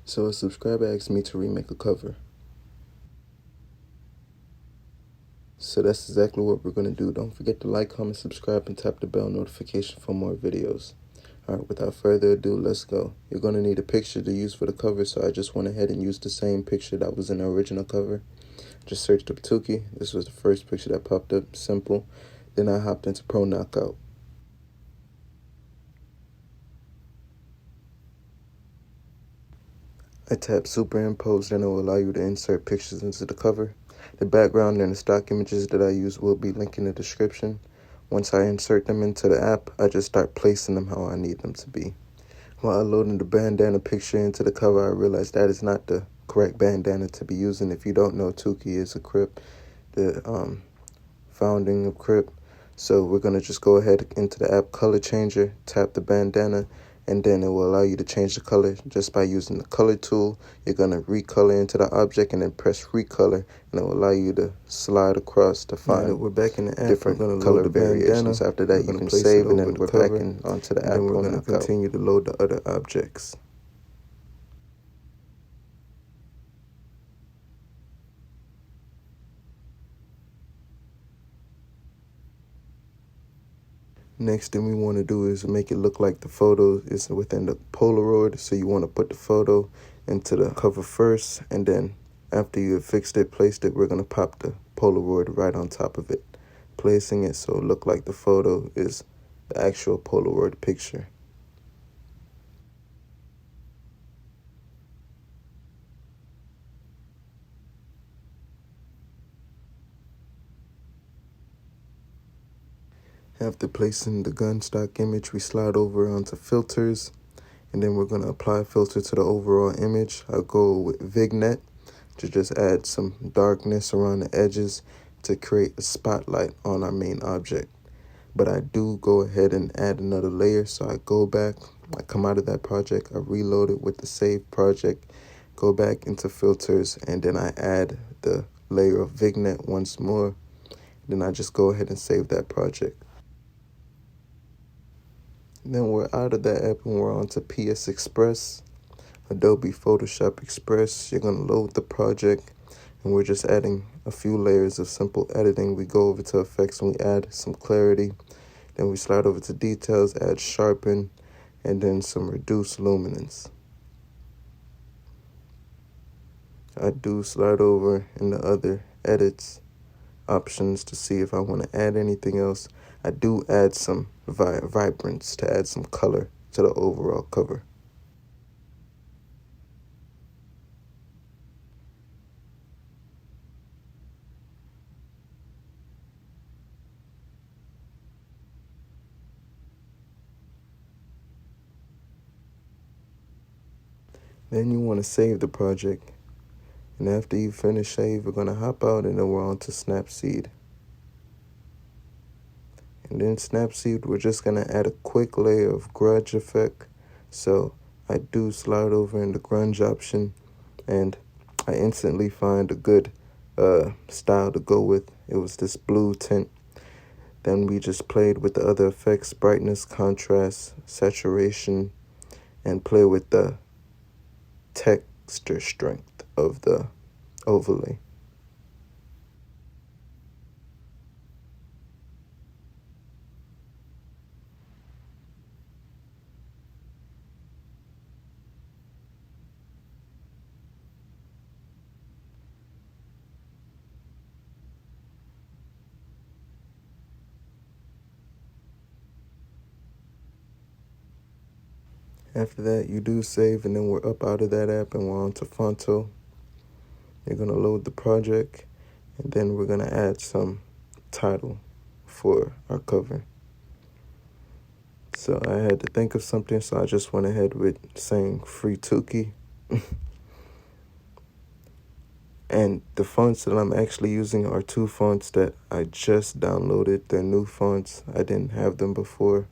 So a subscriber asked me to remake a cover. So that's exactly what we're going to do. Don't forget to like, comment, subscribe, and tap the bell notification for more videos. Alright, without further ado, let's go. You're going to need a picture to use for the cover, so I just went ahead and used the same picture that was in the original cover. Just searched up Tuki. This was the first picture that popped up, simple. Then I hopped into Pro Knockout. I tap superimpose, then it will allow you to insert pictures into the cover. The background and the stock images that I use will be linked in the description. Once I insert them into the app, I just start placing them how I need them to be. While loading the bandana picture into the cover, I realized that is not the correct bandana to be using. If you don't know, Tuki is a Crip, the founding of Crip. So we're going to just go ahead into the app color changer, tap the bandana, and then it will allow you to change the color just by using the color tool. You're going to recolor into the object and then press recolor, and it will allow you to slide across to find we're back in the app. different color variations. After that, you can save, and then we're back onto the app. And we're going to continue to load the other objects. Next thing we want to do is make it look like the photo is within the Polaroid. So you want to put the photo into the cover first, and then after you have fixed it, placed it, we're going to pop the Polaroid right on top of it, placing it so it look like the photo is the actual Polaroid picture. After placing the gun stock image, we slide over onto filters, and then we're going to apply a filter to the overall image. I'll go with vignette to just add some darkness around the edges to create a spotlight on our main object. But I do go ahead and add another layer, so I go back, I come out of that project, I reload it with the save project, go back into filters, and then I add the layer of vignette once more. Then I just go ahead and save that project. Then we're out of that app and we're on to PS Express, Adobe Photoshop Express. You're going to load the project, and we're just adding a few layers of simple editing. We go over to effects and we add some clarity. Then we slide over to details, add sharpen, and then some reduce luminance. I do slide over in the other edits options to see if I want to add anything else. I do add some vibrance to add some color to the overall cover. Then you want to save the project. And after you finish save, we're going to hop out and then we're on to Snapseed. And then Snapseed, we're just going to add a quick layer of grunge effect. So I do slide over in the grunge option, and I instantly find a good style to go with. It was this blue tint. Then we just played with the other effects, brightness, contrast, saturation, and play with the texture strength of the overlay. After that, you do save, and then we're up out of that app and we're on to Phonto. You're going to load the project, and then we're going to add some title for our cover. So I had to think of something, so I just went ahead with saying Free Tuki. And the fonts that I'm actually using are two fonts that I just downloaded. They're new fonts. I didn't have them before.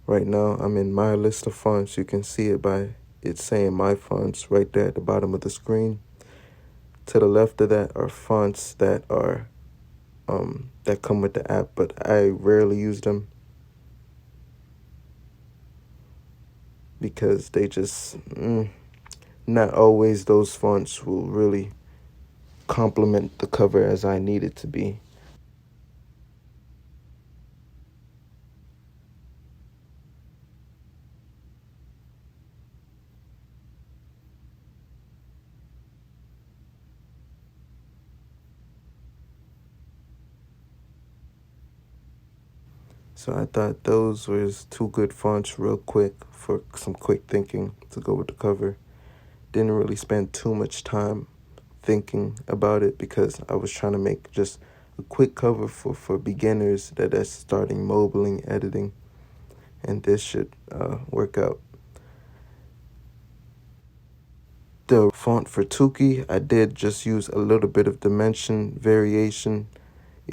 Right now, I'm in my list of fonts. You can see it by it saying my fonts right there at the bottom of the screen. To the left of that are fonts that are that come with the app, but I rarely use them. because they just, not always those fonts will really complement the cover as I need it to be. So I thought those was two good fonts real quick for some quick thinking to go with the cover. Didn't really spend too much time thinking about it because I was trying to make just a quick cover for beginners that's starting mobiling, editing, and this should work out. The font for Tuki, I did just use a little bit of dimension variation.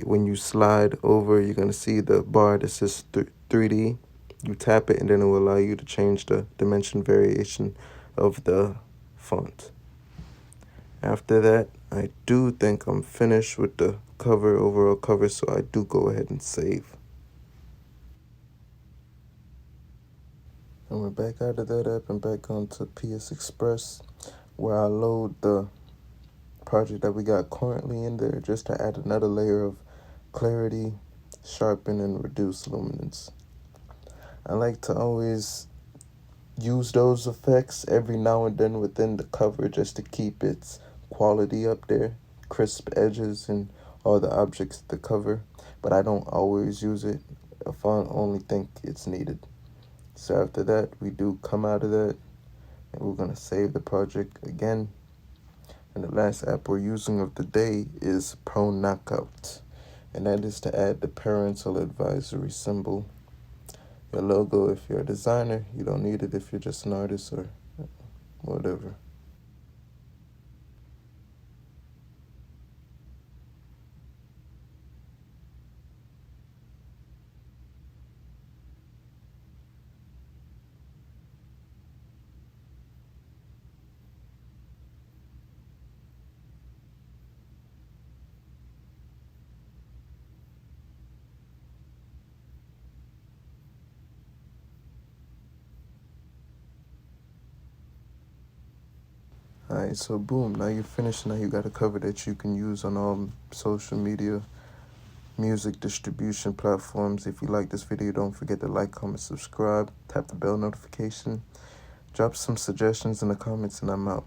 When you slide over, you're going to see the bar that says 3D. You tap it and then it will allow you to change the dimension variation of the font. After that, I do think I'm finished with the overall cover, so I do go ahead and save. And we're back out of that app and back onto PS Express, where I load the project that we got currently in there just to add another layer of clarity, sharpen, and reduce luminance. I like to always use those effects every now and then within the cover just to keep its quality up there, crisp edges and all the objects of the cover, but I don't always use it if I only think it's needed. So after that, we do come out of that and we're going to save the project again. And the last app we're using of the day is Pro Knockout, and that is to add the parental advisory symbol. Your logo, if you're a designer, you don't need it if you're just an artist or whatever. Alright, so boom, now you're finished. Now you got a cover that you can use on all social media, music distribution platforms. If you like this video, don't forget to like, comment, subscribe, tap the bell notification. Drop some suggestions in the comments, and I'm out.